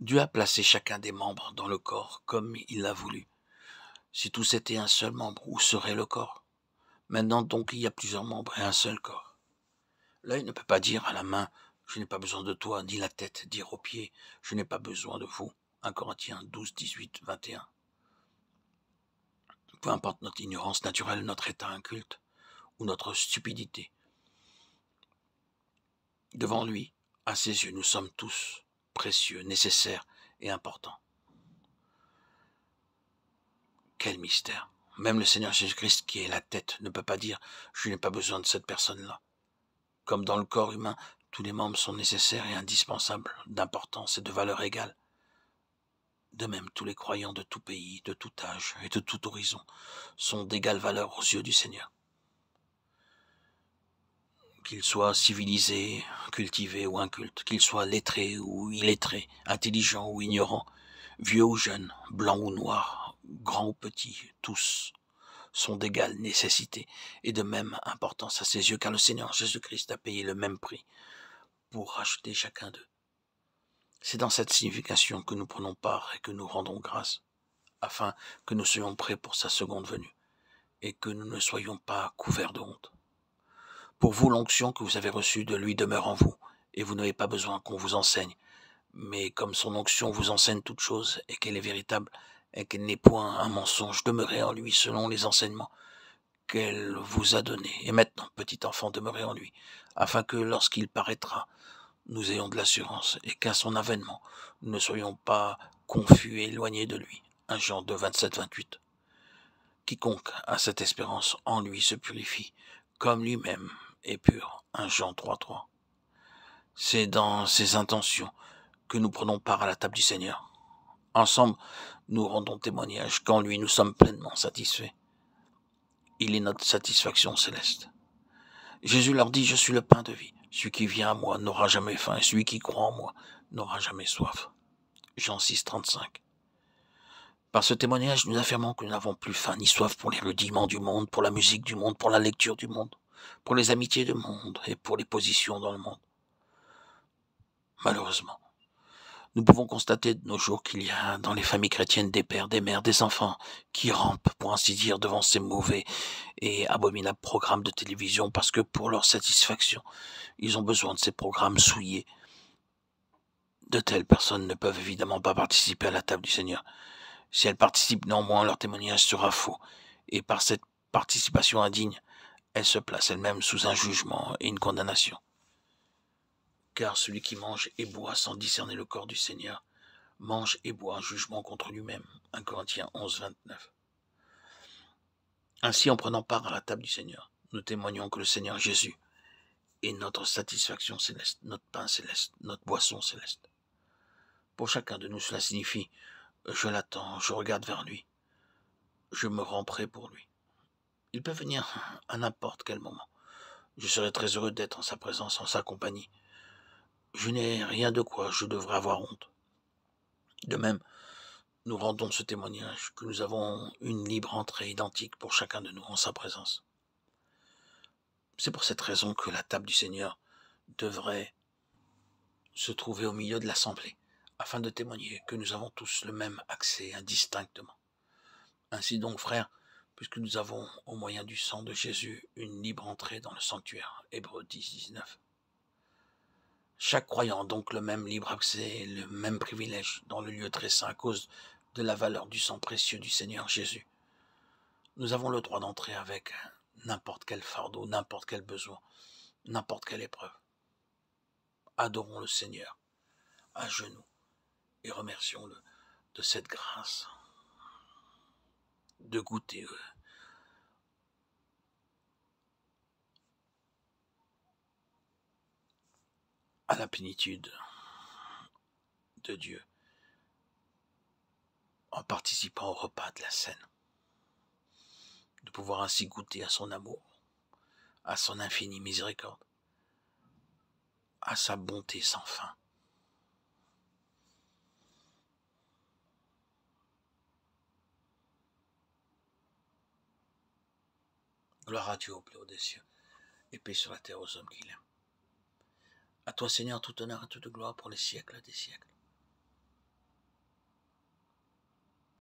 Dieu a placé chacun des membres dans le corps comme il l'a voulu. Si tous étaient un seul membre, où serait le corps? Maintenant donc il y a plusieurs membres et un seul corps. L'œil ne peut pas dire à la main « Je n'ai pas besoin de toi », ni la tête dire aux pieds « Je n'ai pas besoin de vous ». 1 Corinthiens 12, 18, 21. Peu importe notre ignorance naturelle, notre état inculte ou notre stupidité. Devant lui, à ses yeux, nous sommes tous précieux, nécessaires et importants. Quel mystère! Même le Seigneur Jésus-Christ, qui est la tête, ne peut pas dire « Je n'ai pas besoin de cette personne-là ». Comme dans le corps humain, tous les membres sont nécessaires et indispensables, d'importance et de valeur égale. De même, tous les croyants de tout pays, de tout âge et de tout horizon sont d'égale valeur aux yeux du Seigneur. Qu'ils soient civilisés, cultivés ou incultes, qu'ils soient lettrés ou illettrés, intelligents ou ignorants, vieux ou jeunes, blancs ou noirs, grands ou petits, tous sont d'égale nécessité et de même importance à ses yeux, car le Seigneur Jésus-Christ a payé le même prix pour racheter chacun d'eux. C'est dans cette signification que nous prenons part et que nous rendons grâce, afin que nous soyons prêts pour sa seconde venue, et que nous ne soyons pas couverts de honte. Pour vous, l'onction que vous avez reçue de lui demeure en vous, et vous n'avez pas besoin qu'on vous enseigne, mais comme son onction vous enseigne toute chose, et qu'elle est véritable, et qu'elle n'est point un mensonge, demeurez en lui selon les enseignements qu'elle vous a donnés. Et maintenant, petit enfant, demeurez en lui, afin que lorsqu'il paraîtra, nous ayons de l'assurance, et qu'à son avènement, nous ne soyons pas confus et éloignés de lui. 1 Jean 2, 27, 28. Quiconque a cette espérance en lui se purifie, comme lui-même est pur. 1 Jean 3, 3. C'est dans ces intentions que nous prenons part à la table du Seigneur. Ensemble, nous rendons témoignage qu'en lui nous sommes pleinement satisfaits. Il est notre satisfaction céleste. Jésus leur dit « Je suis le pain de vie. Celui qui vient à moi n'aura jamais faim, et celui qui croit en moi n'aura jamais soif. » Jean 6, 35. Par ce témoignage, nous affirmons que nous n'avons plus faim ni soif pour les rudiments du monde, pour la musique du monde, pour la lecture du monde, pour les amitiés du monde et pour les positions dans le monde. Malheureusement, nous pouvons constater de nos jours qu'il y a dans les familles chrétiennes des pères, des mères, des enfants qui rampent, pour ainsi dire, devant ces mauvais et abominables programmes de télévision parce que pour leur satisfaction, ils ont besoin de ces programmes souillés. De telles personnes ne peuvent évidemment pas participer à la table du Seigneur. Si elles participent néanmoins, leur témoignage sera faux, et par cette participation indigne, elles se placent elles-mêmes sous un jugement et une condamnation. Car celui qui mange et boit sans discerner le corps du Seigneur, mange et boit un jugement contre lui-même. 1 Corinthiens 11, 29. Ainsi, en prenant part à la table du Seigneur, nous témoignons que le Seigneur Jésus est notre satisfaction céleste, notre pain céleste, notre boisson céleste. Pour chacun de nous, cela signifie « je l'attends, je regarde vers lui, je me rends prêt pour lui ». Il peut venir à n'importe quel moment. Je serai très heureux d'être en sa présence, en sa compagnie. Je n'ai rien de quoi je devrais avoir honte. De même, nous rendons ce témoignage que nous avons une libre entrée identique pour chacun de nous en sa présence. C'est pour cette raison que la table du Seigneur devrait se trouver au milieu de l'assemblée, afin de témoigner que nous avons tous le même accès indistinctement. Ainsi donc, frères, puisque nous avons, au moyen du sang de Jésus, une libre entrée dans le sanctuaire. Hébreux 10, 19. Chaque croyant a donc le même libre accès et le même privilège dans le lieu très saint à cause de la valeur du sang précieux du Seigneur Jésus. Nous avons le droit d'entrer avec n'importe quel fardeau, n'importe quel besoin, n'importe quelle épreuve. Adorons le Seigneur à genoux et remercions-le de cette grâce de goûter à la plénitude de Dieu en participant au repas de la scène, de pouvoir ainsi goûter à son amour, à son infinie miséricorde, à sa bonté sans fin. Gloire à Dieu au plus haut des cieux, et paix sur la terre aux hommes qu'il aime. À toi, Seigneur, tout honneur et toute gloire pour les siècles des siècles.